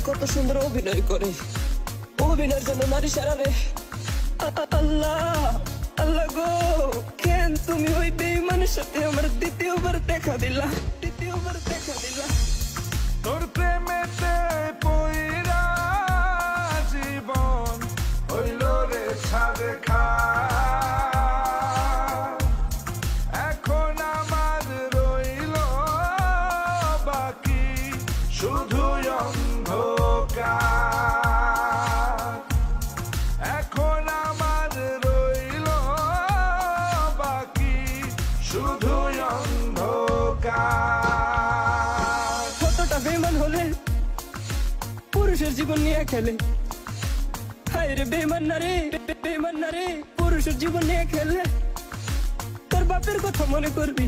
কত সুন্দর অভিনয় করে, অভিনয়ের জন্য নারী সারা রে। আল্লাহ আল্লাহ গো, কেন তুমি ওই বেঈমানের সাথে আমার দ্বিতীয়বার দেখা দিলা, দ্বিতীয়বার দেখা দিলা। তোর প্রেমেতে পইরা জীবন হইল রে ছাড়ে খা। এখন আমার রইল বাকি শুধু অন্ধকার। এখন আমার রইল বাকি শুধু অন্ধকার। কতটা বেঈমান হলে পুরুষের জীবন নিয়ে খেলে, হায় রে বেঈমান না রে, বেঈমান না রে, পুরুষের জীবন নিয়ে খেলে। তোর বাপের কথা মনে করবি,